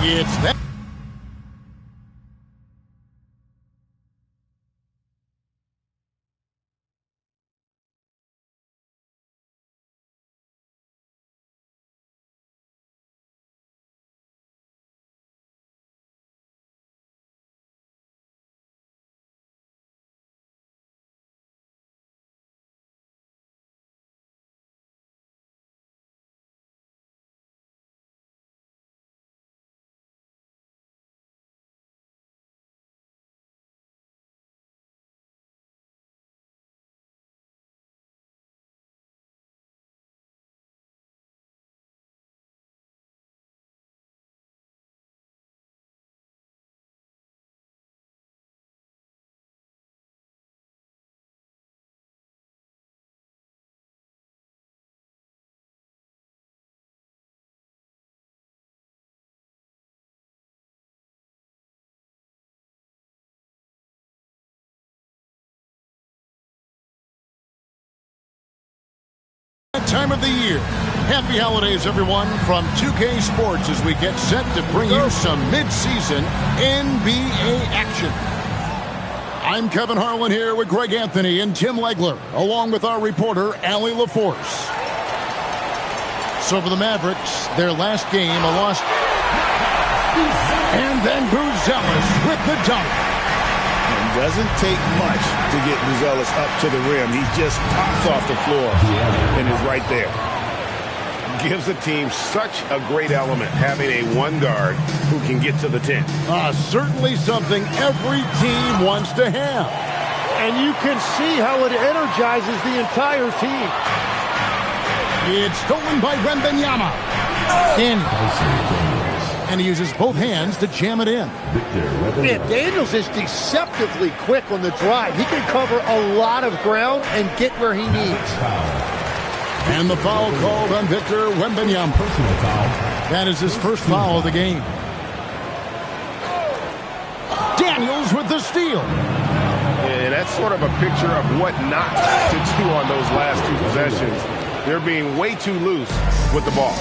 It's that time of the year. Happy holidays, everyone, from 2K Sports as we get set to bring you some mid-season NBA action. I'm Kevin Harlan here with Greg Anthony and Tim Legler, along with our reporter, Allie LaForce. So for the Mavericks, their last game, a loss. And then Buzelis with the dunk. It doesn't take much to get Buzelis up to the rim. He just pops off the floor and is right there. Gives the team such a great element having a one guard who can get to the 10. Certainly something every team wants to have. And you can see how it energizes the entire team. It's stolen by Wembanyama. And he uses both hands to jam it in. Man, Daniels is deceptively quick on the drive. He can cover a lot of ground and get where he needs. And the foul called on Victor Wembanyama. Personal foul. That is his first foul of the game. Daniels with the steal. And that's sort of a picture of what not to do on those last two possessions. They're being way too loose with the ball.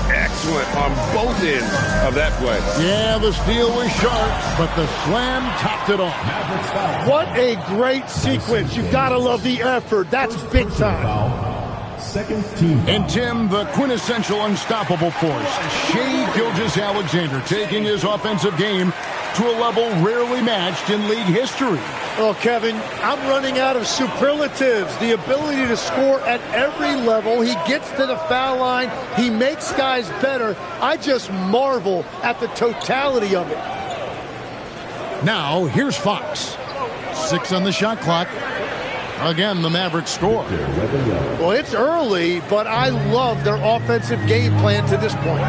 Excellent on both ends of that play. Yeah, the steal was sharp, but the slam topped it off. What a great sequence. You've got to love the effort. That's big time. Second team. And Tim, the quintessential unstoppable force, Shai Gilgeous-Alexander, taking his offensive game to a level rarely matched in league history. Oh, Kevin, I'm running out of superlatives. The ability to score at every level. He gets to the foul line. He makes guys better. I just marvel at the totality of it. Now, here's Fox. 6 on the shot clock. Again, the Mavericks score. Well, it's early, but I love their offensive game plan to this point.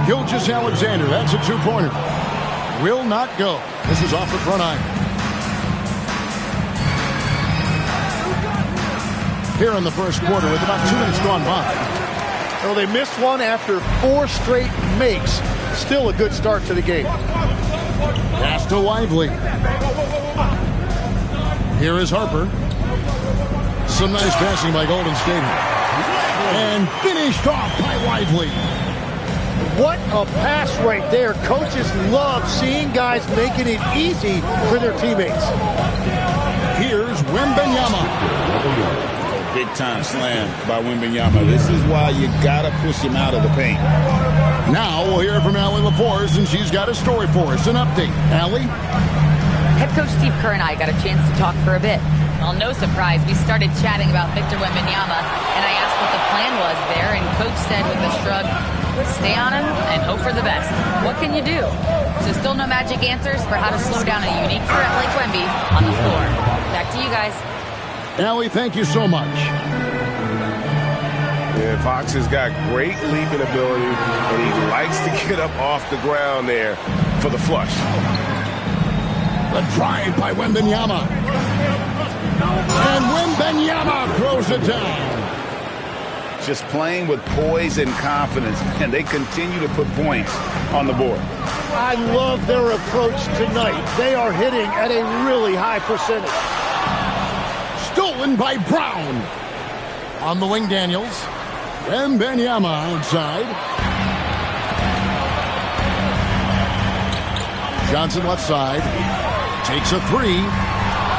Gilgeous-Alexander, that's a two-pointer. Will not go. This is off the front iron. Here in the first quarter with about 2 minutes gone by. Well, they missed one after 4 straight makes. Still a good start to the game. Pass to Lively. Here is Harper. Some nice passing by Golden State. And finished off by Lively. What a pass right there. Coaches love seeing guys making it easy for their teammates. Here's Wembanyama. Big time slam by Wembanyama. This is why you gotta push him out of the paint. Now we'll hear from Allie LaForce, and she's got a story for us. An update. Allie? Head coach Steve Kerr and I got a chance to talk for a bit. Well, no surprise, we started chatting about Victor Wembanyama, and I asked what the plan was there, and coach said with a shrug, stay on him and hope for the best. What can you do? So still no magic answers for how to slow down a unique threat like Wemby on the floor. Back to you guys. Allie, thank you so much. Yeah, Fox has got great leaping ability, and he likes to get up off the ground there for the flush. The drive by Wembanyama. And Wembanyama throws it down. Just playing with poise and confidence, and they continue to put points on the board. I love their approach tonight. They are hitting at a really high percentage. Stolen by Brown. On the wing, Daniels. Wembanyama outside. Johnson left side. Takes a three.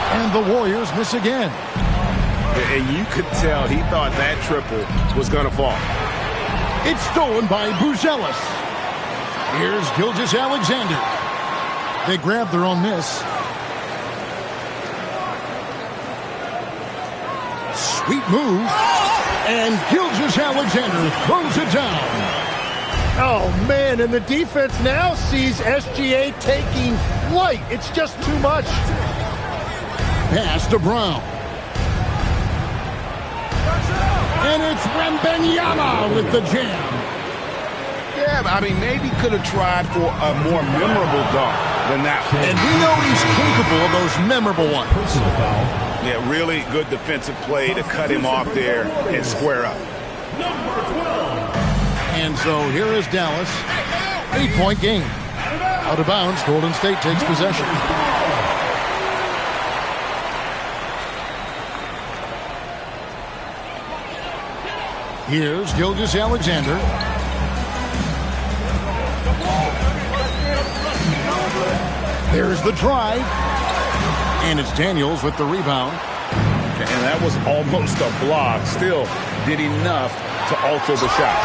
And the Warriors miss again. And you could tell he thought that triple was going to fall. It's stolen by Buzelis. Here's Gilgeous-Alexander. They grab their own miss. Sweet move. And Gilgeous-Alexander throws it down. Oh, man, and the defense now sees SGA taking flight. It's just too much. Pass to Brown. And it's Wembanyama with the jam. Yeah, I mean, maybe could have tried for a more memorable dunk than that one. And we know he's capable of those memorable ones. Yeah, really good defensive play to cut him off there and square up. And so here is Dallas. 8-point game. Out of bounds, Golden State takes possession. Here's Gilgeous-Alexander. There's the drive. And it's Daniels with the rebound. And that was almost a block. Still did enough to alter the shot.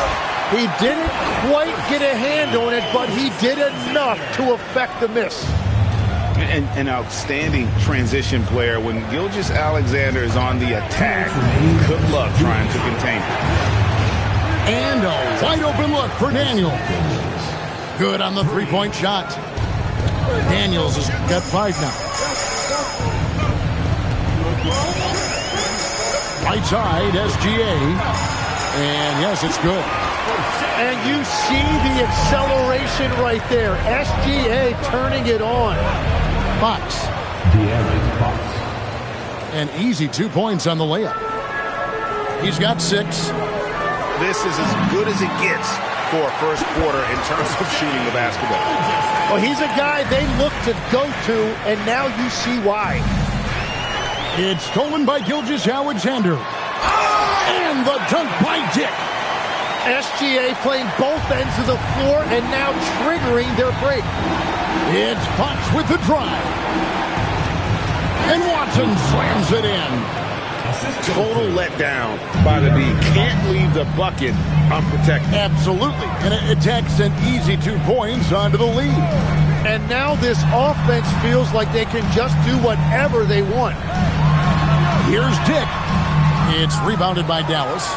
He didn't quite get a hand on it, but he did enough to affect the miss. An outstanding transition player. When Gilgeous-Alexander is on the attack, good luck trying to contain him. And a wide open look for Daniels. Good on the three-point shot. Daniels has got 5 now. Right side, SGA. And yes, it's good. And you see the acceleration right there. SGA turning it on. Fox. An easy 2 points on the layup. He's got 6. This is as good as it gets for a first quarter in terms of shooting the basketball. Well, he's a guy they look to go to, and now you see why. It's stolen by Gilgeous-Alexander. And the dunk by Dick. SGA playing both ends of the floor and now triggering their break. It's Fox with the drive. And Watson slams it in. Total letdown by the D. Can't leave the bucket unprotected. Absolutely. And it takes an easy 2 points onto the lead. And now this offense feels like they can just do whatever they want. Here's Dick. It's rebounded by Dallas.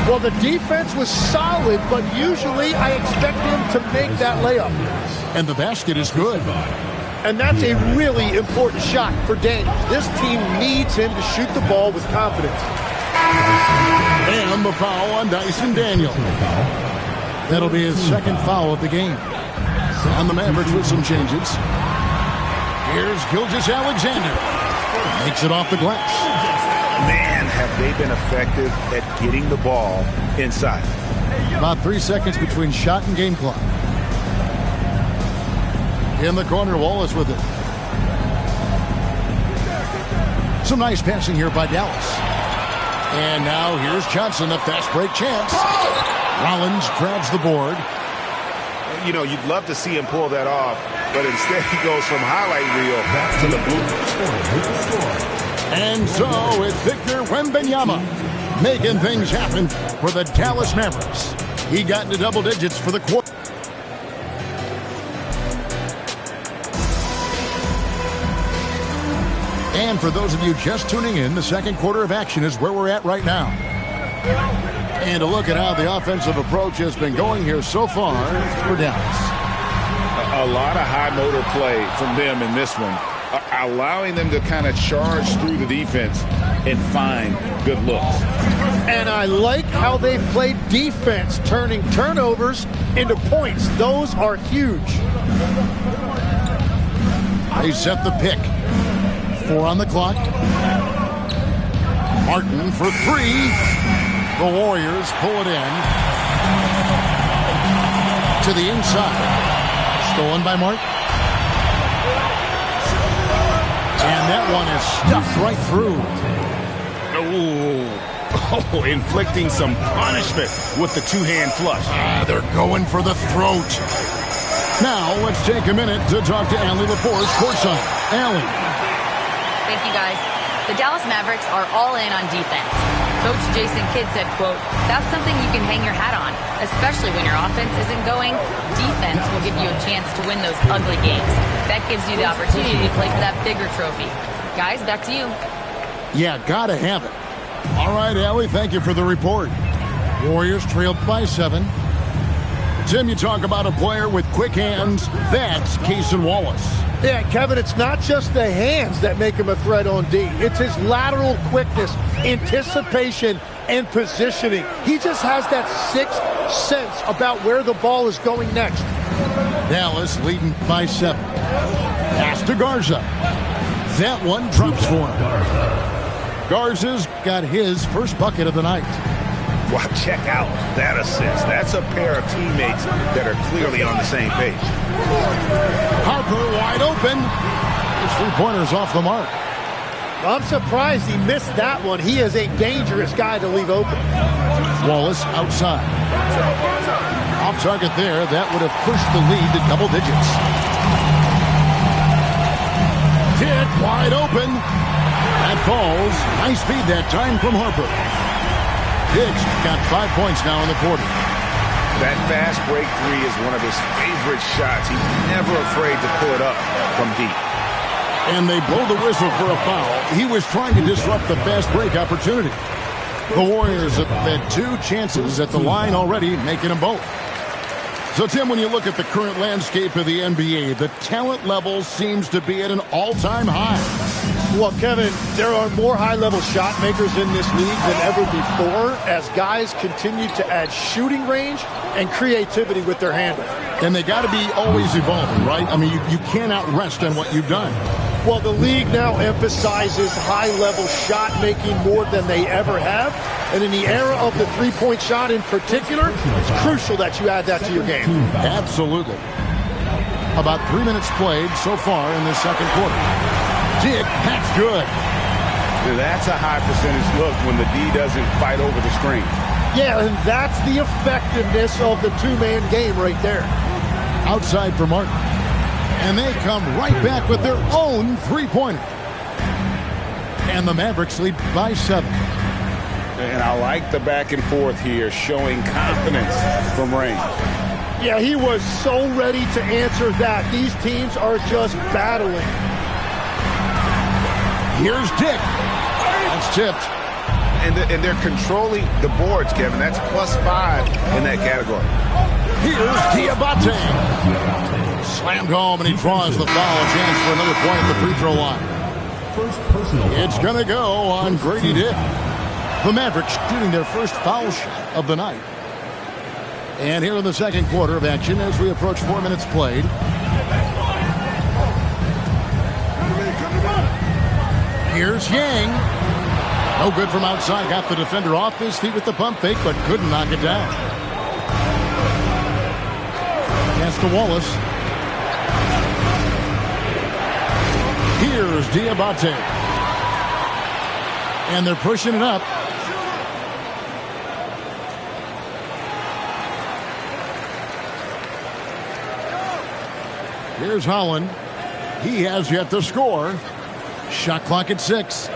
Well, the defense was solid, but usually I expect him to make that layup. And the basket is good. And that's a really important shot for Daniels. This team needs him to shoot the ball with confidence. And the foul on Dyson Daniels. That'll be his second foul of the game. On the Mavericks with some changes. Here's Gilgeous-Alexander. Makes it off the glass. Man, have they been effective at getting the ball inside. About 3 seconds between shot and game clock. In the corner, Wallace with it. Some nice passing here by Dallas. And now here's Johnson, a fast break chance. Rollins grabs the board. You know, you'd love to see him pull that off, but instead he goes from highlight reel to the blue. And so it's Victor Wembanyama making things happen for the Dallas Mavericks. He got into double digits for the quarter. And for those of you just tuning in, the second quarter of action is where we're at right now. And a look at how the offensive approach has been going here so far for Dallas. A lot of high motor play from them in this one, allowing them to kind of charge through the defense and find good looks. And I like how they've played defense, turning turnovers into points. Those are huge. They set the pick. 4 on the clock. Martin for 3. The Warriors pull it in. To the inside. Stolen by Martin. And that one is stuffed right through. Oh, inflicting some punishment with the two-hand flush. They're going for the throat. Now, let's take a minute to talk to Allie LaForce, courtside. Allie. Thank you, guys. The Dallas Mavericks are all in on defense. Coach Jason Kidd said, quote, "That's something you can hang your hat on, especially when your offense isn't going. Defense will give you a chance to win those ugly games. That gives you the opportunity to play for that bigger trophy." Guys, back to you. Yeah, gotta have it. All right, Allie, thank you for the report. Warriors trailed by 7. Tim, you talk about a player with quick hands. That's Cason Wallace. Yeah, Kevin, it's not just the hands that make him a threat on D. It's his lateral quickness, anticipation, and positioning. He just has that sixth sense about where the ball is going next. Dallas leading by 7. Pass to Garza. That one drops for him. Garza's got his first bucket of the night. Wow, check out that assist. That's a pair of teammates that are clearly on the same page. Harper wide open. His three-pointer's off the mark. I'm surprised he missed that one. He is a dangerous guy to leave open. Wallace outside. Off target there. That would have pushed the lead to double digits. Dick wide open. That falls. Nice feed that time from Harper. Dick's got 5 points now in the quarter. That fast break three is one of his favorite shots. He's never afraid to pull it up from deep. And they blow the whistle for a foul. He was trying to disrupt the fast break opportunity. The Warriors have had 2 chances at the line already, making them both. So, Tim, when you look at the current landscape of the NBA, the talent level seems to be at an all-time high. Well, Kevin, there are more high-level shot makers in this league than ever before as guys continue to add shooting range and creativity with their handle. And they got to be always evolving, right? I mean, you cannot rest on what you've done. Well, the league now emphasizes high-level shot making more than they ever have. And in the era of the three-point shot in particular, it's crucial that you add that to your game. Absolutely. About 3 minutes played so far in this second quarter. Dick, that's good. That's a high percentage look when the D doesn't fight over the screen. Yeah, and that's the effectiveness of the two-man game right there. Outside for Martin. And they come right back with their own three-pointer. And the Mavericks lead by 7. And I like the back and forth here, showing confidence from range. Yeah, he was so ready to answer that. These teams are just battling. Here's Dick. That's tipped. And they're controlling the boards, Kevin. That's +5 in that category. Here's Diabate. Slammed home, and he draws the foul. A chance for another point at the free throw line. It's going to go on Grady Dick. The Mavericks shooting their first foul shot of the night. And here in the second quarter of action as we approach 4 minutes played. Here's Yang. No good from outside. Got the defender off his feet with the pump fake, but couldn't knock it down. Pass to Wallace. Here's Diabate. And they're pushing it up. Here's Holland. He has yet to score. Shot clock at 6.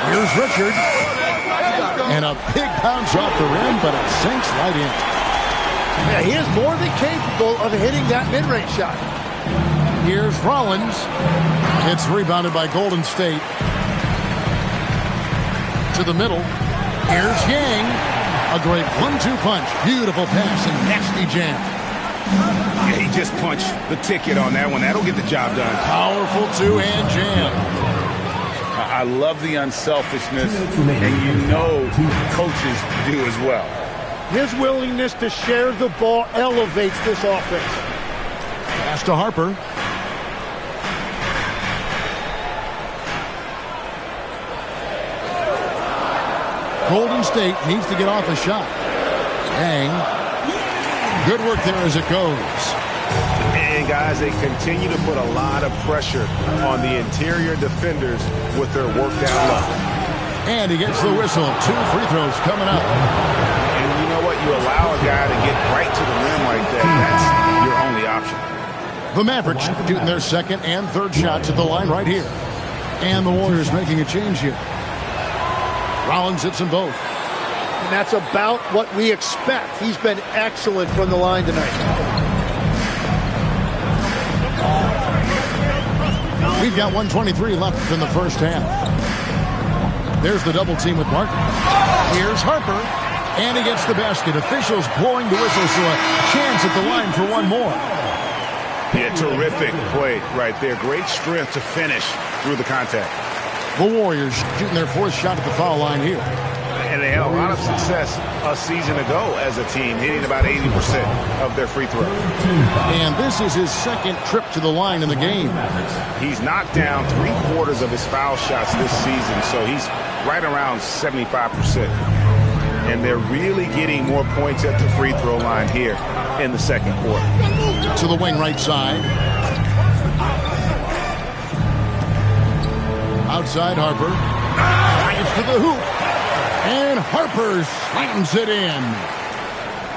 Here's Richard. And a big bounce off the rim, but it sinks right in. Yeah, he is more than capable of hitting that mid-range shot. Here's Rollins. It's rebounded by Golden State. To the middle. Here's Yang. A great 1-2 punch. Beautiful pass and nasty jam. Yeah, he just punched the ticket on that one. That'll get the job done. Powerful two-hand jam. I love the unselfishness, and you know coaches do as well. His willingness to share the ball elevates this offense. Pass to Harper. Golden State needs to get off a shot. Yang. Good work there as it goes. And, guys, they continue to put a lot of pressure on the interior defenders with their work down low. And he gets the whistle. 2 free throws coming up. And you know what? you allow a guy to get right to the rim like that. That's your only option. The Mavericks shooting their second and third shots at the line right here. And the Warriors making a change here. Rollins hits them both. And that's about what we expect. He's been excellent from the line tonight. We've got 1:23 left in the first half. There's the double team with Martin. Here's Harper. And he gets the basket. Officials blowing the whistle, so a chance at the line for one more. Yeah, terrific play right there. Great strength to finish through the contact. The Warriors shooting their fourth shot at the foul line here. And they had a lot of success a season ago as a team, hitting about 80% of their free throws. And this is his second trip to the line in the game. He's knocked down 3/4 of his foul shots this season, so he's right around 75%. And they're really getting more points at the free throw line here in the second quarter. To the wing right side. Outside Harper. Drives to the hoop. And Harper slams it in.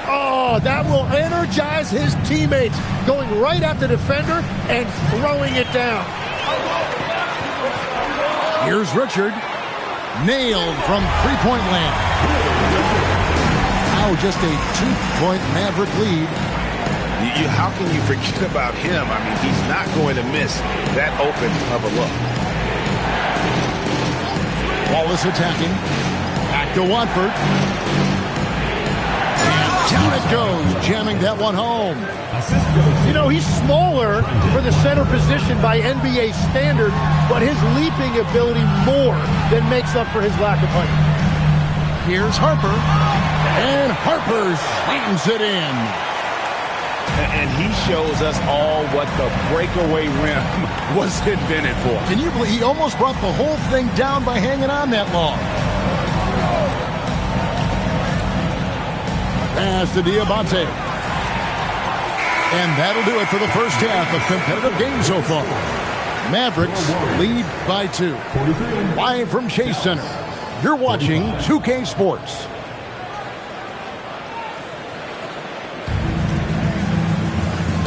Oh, that will energize his teammates. Going right at the defender and throwing it down. Here's Richard. Nailed from three-point land. Now just a 2-point Maverick lead. How can you forget about him? I mean, he's not going to miss that open of a look. Wallace attacking. Back to Watford. And down it goes, jamming that one home. You know, he's smaller for the center position by NBA standard, but his leaping ability more than makes up for his lack of height. Here's Harper. And Harper slams it in. And he shows us all what the breakaway rim was invented for. Can you believe he almost brought the whole thing down by hanging on that long? Pass to Diabate. And that'll do it for the first half of competitive game so far. Mavericks lead by 2. Live from Chase Center, you're watching 2K Sports.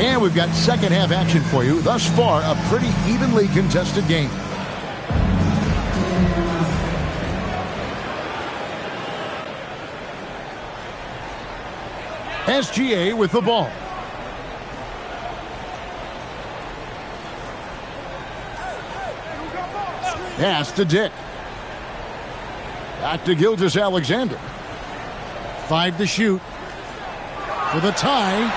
And we've got second half action for you. Thus far, a pretty evenly contested game. SGA with the ball. Pass to Dick. Back to Gilgeous-Alexander. 5 to shoot. For the tie.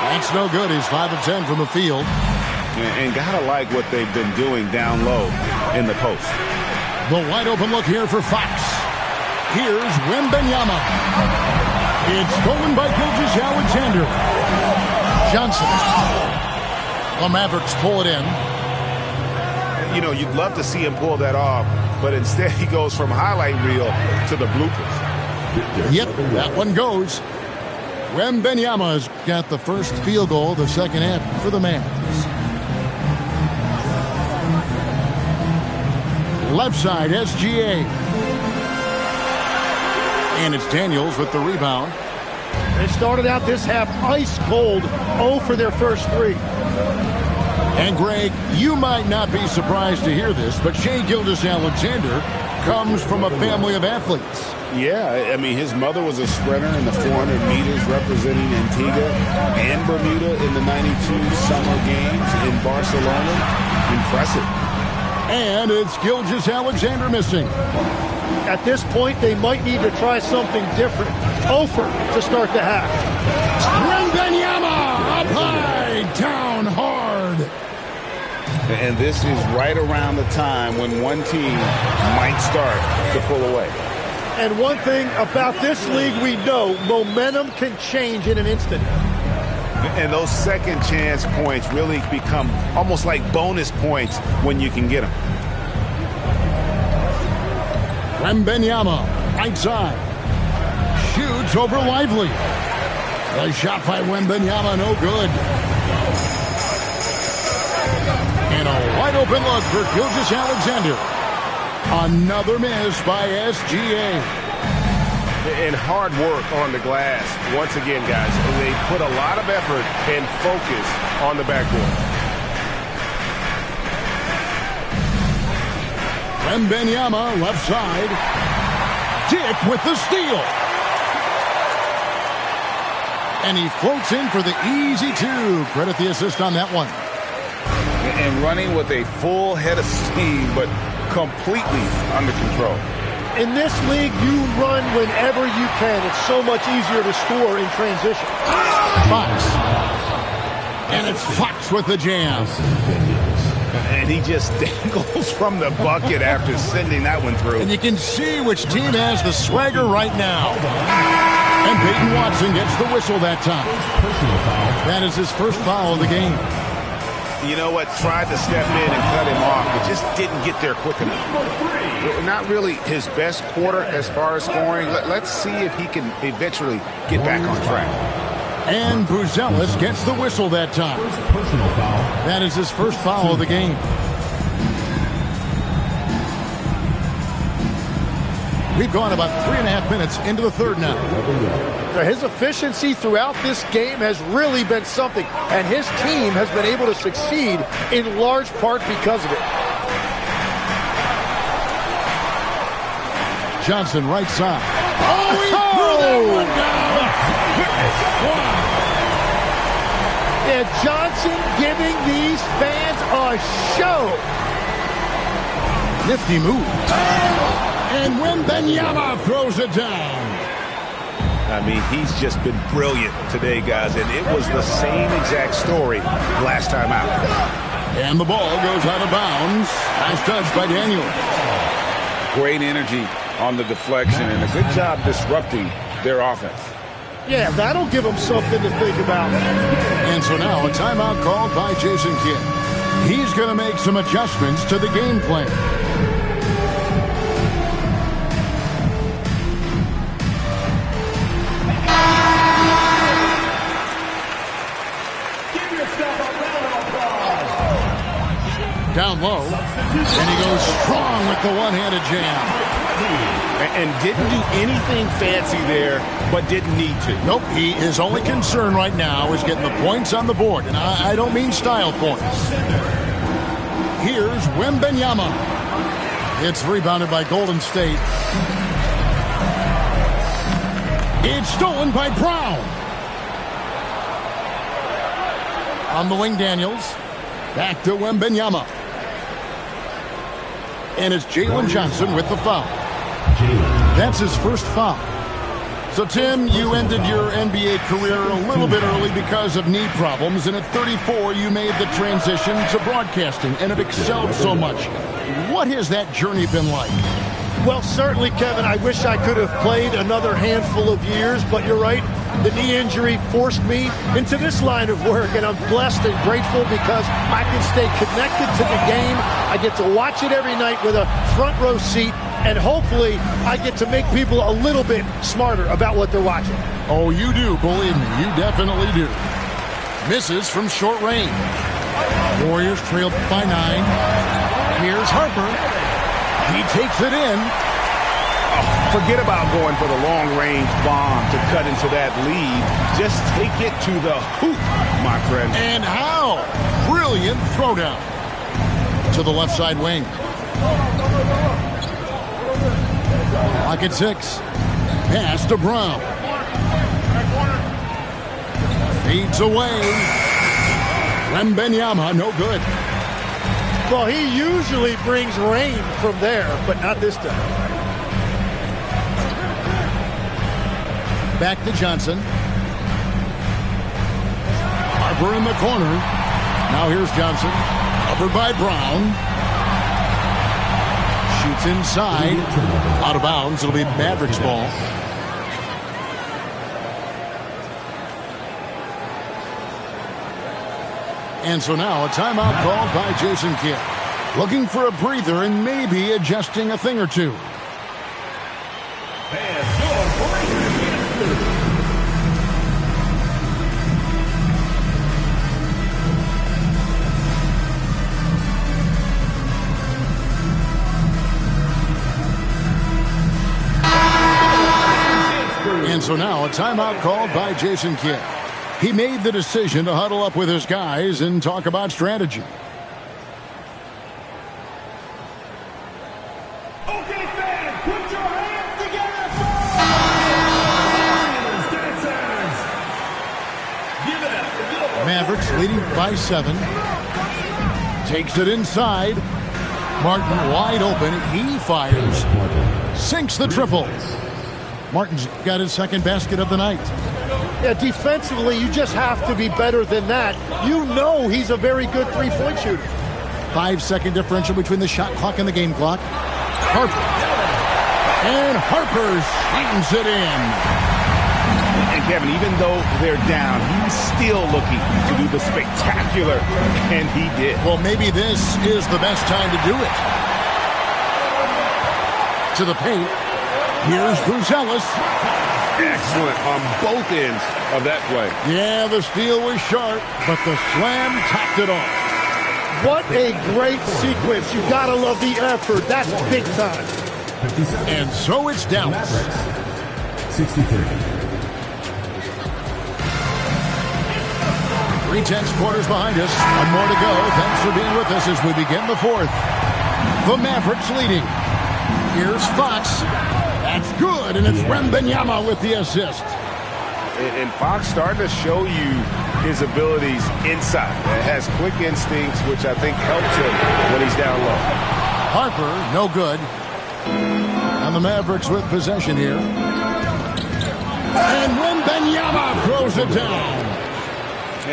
That's no good. He's 5 of 10 from the field. And gotta like what they've been doing down low in the post. The wide open look here for Fox. Here's Wembanyama. It's stolen by Gilgeous-Alexander. Johnson. The Mavericks pull it in. You know, you'd love to see him pull that off, but instead he goes from highlight reel to the bloopers. Yep, that one goes. Wembanyama's got the first field goal of the second half for the Mavs. Left side, SGA. And it's Daniels with the rebound. They started out this half ice cold, 0 for their first 3. And Greg, you might not be surprised to hear this, but Shai Gilgeous-Alexander comes from a family of athletes. Yeah, I mean, his mother was a sprinter in the 400 meters representing Antigua and Bermuda in the 92 Summer Games in Barcelona. Impressive. And it's Gilgeous-Alexander missing. At this point, they might need to try something different. Ofer to start the half. Wembanyama up high, down hard. And this is right around the time when one team might start to pull away. And one thing about this league we know, momentum can change in an instant. And those second chance points really become almost like bonus points when you can get them. Wembanyama, right side. Shoots over Lively. The shot by Wembanyama, no good. And a wide open look for Gilgeous-Alexander. Another miss by SGA. And hard work on the glass. Once again, guys, they put a lot of effort and focus on the backboard. Wembanyama, left side. Dick with the steal. And he floats in for the easy two. Credit the assist on that one. And running with a full head of steam, but completely under control. In this league, you run whenever you can. It's so much easier to score in transition. Fox. And it's Fox with the jam. And he just dangles from the bucket after sending that one through. And you can see which team has the swagger right now. And Peyton Watson gets the whistle that time. That is his first foul of the game. You know what? Tried to step in and cut him off, but just didn't get there quick enough. Not really his best quarter as far as scoring. Let's see if he can eventually get back on track. And Buzelis gets the whistle that time. That is his first foul of the game. We've gone about 3.5 minutes into the third now. His efficiency throughout this game has really been something, and his team has been able to succeed in large part because of it. Johnson, right side. Oh, he threw that one down! Yeah, Johnson giving these fans a show. Nifty move. And Wembanyama throws it down. I mean, he's just been brilliant today, guys, and it was the same exact story last time out. And the ball goes out of bounds. Nice touch by Daniel. Great energy on the deflection and a good job disrupting their offense. Yeah, that'll give them something to think about. And so now a timeout called by Jason Kidd. He's going to make some adjustments to the game plan. Down low, and he goes strong with the one-handed jam. And didn't do anything fancy there, but didn't need to. Nope, his only concern right now is getting the points on the board, and I don't mean style points. Here's Wembanyama. It's rebounded by Golden State. It's stolen by Brown. On the wing, Daniels. Back to Wembanyama. And it's Jalen Johnson with the foul. That's his first foul. So, Tim, you ended your NBA career a little bit early because of knee problems, and at 34, you made the transition to broadcasting and have excelled so much. What has that journey been like? Well, certainly, Kevin, I wish I could have played another handful of years, but you're right. The knee injury forced me into this line of work, and I'm blessed and grateful because I can stay connected to the game. I get to watch it every night with a front row seat, and hopefully I get to make people a little bit smarter about what they're watching. Oh, you do, believe me, you definitely do. Misses from short range. Warriors trailed by 9. Here's Harper. He takes it in. Forget about going for the long-range bomb to cut into that lead. Just take it to the hoop, my friend. And how? Brilliant throwdown. To the left side wing. Lock at 6. Pass to Brown. Feeds away. Wembanyama, no good. Well, he usually brings rain from there, but not this time. Back to Johnson. Harper in the corner. Now here's Johnson. Covered by Brown. Shoots inside. Out of bounds. It'll be Mavericks ball. And so now a timeout called by Jason Kidd. Looking for a breather and maybe adjusting a thing or two. So now a timeout called by Jason Kidd. He made the decision to huddle up with his guys and talk about strategy. Okay, fans, put your hands together for Mavericks leading by 7. Takes it inside. Martin wide open. He fires. Sinks the triple. Martin's got his second basket of the night. Yeah, defensively, you just have to be better than that. You know he's a very good three-point shooter. 5-second differential between the shot clock and the game clock. Harper. And Harper slams it in. And Kevin, even though they're down, he's still looking to do the spectacular, and he did. Well, maybe this is the best time to do it. To the paint. Here's Bruzelis. Excellent on both ends of that play. Yeah, the steal was sharp, but the slam topped it off. What a great sequence. You gotta love the effort. That's big time. And so it's Dallas. 63. 3/10 quarters behind us. One more to go. Thanks for being with us as we begin the fourth. The Mavericks leading. Here's Fox. That's good, and it's Wembanyama with the assist. And Fox starting to show you his abilities inside. It has quick instincts, which I think helps him when he's down low. Harper, no good. And the Mavericks with possession here. And Wembanyama throws it down.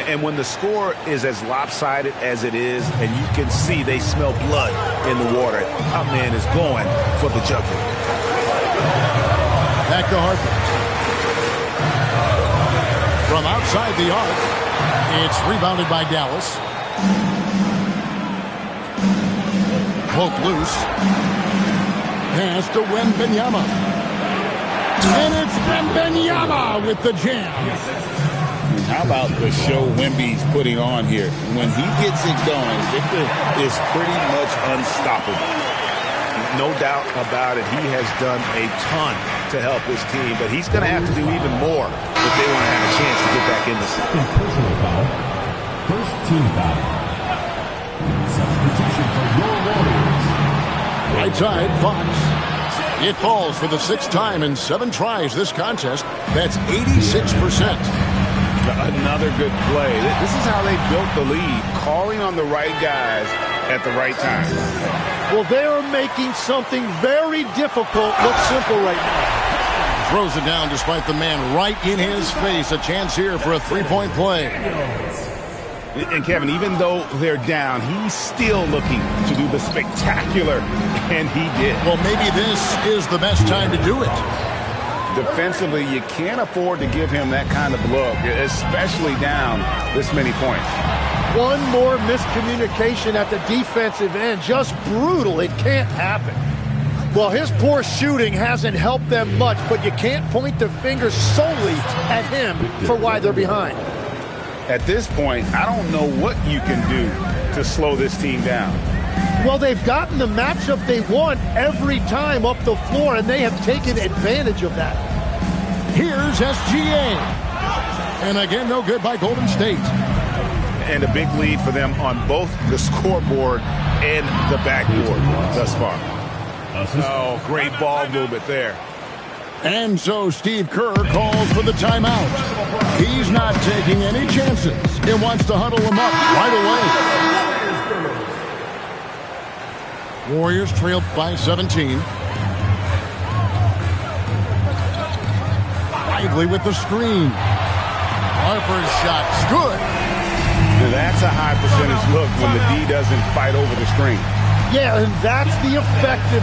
And when the score is as lopsided as it is, and you can see they smell blood in the water, our man is going for the jugular. Back to Harper. From outside the arc, it's rebounded by Dallas. Poke loose. Pass to Wembanyama. And it's Wembanyama with the jam. How about the show Wemby's putting on here? When he gets it going, Victor is pretty much unstoppable. No doubt about it. He has done a ton to help his team, but he's going to have to do even more if they want to have a chance to get back in this thing. Personal foul. First team foul. Substitution for your Warriors. Right side, Fox. It falls for the 6th time in 7 tries this contest. That's 86%. Another good play. This is how they built the lead, calling on the right guys at the right time. Well, they are making something very difficult look simple right now. Throws it down despite the man right in his face. A chance here for a 3-point play. And Kevin, even though they're down, he's still looking to do the spectacular, and he did. Well, maybe this is the best time to do it. Defensively, you can't afford to give him that kind of look, especially down this many points. One more miscommunication at the defensive end. Just brutal. It can't happen. Well, his poor shooting hasn't helped them much, but you can't point the finger solely at him for why they're behind. At this point, I don't know what you can do to slow this team down. Well, they've gotten the matchup they want every time up the floor, and they have taken advantage of that. Here's SGA. And again, no good by Golden State. And a big lead for them on both the scoreboard and the backboard thus far. Oh, great ball movement there. And so Steve Kerr calls for the timeout. He's not taking any chances. He wants to huddle them up right away. Warriors trailed by 17. Lively with the screen. Harper's shot's good. Now that's a high percentage look when the D doesn't fight over the screen. Yeah, and that's the effectiveness.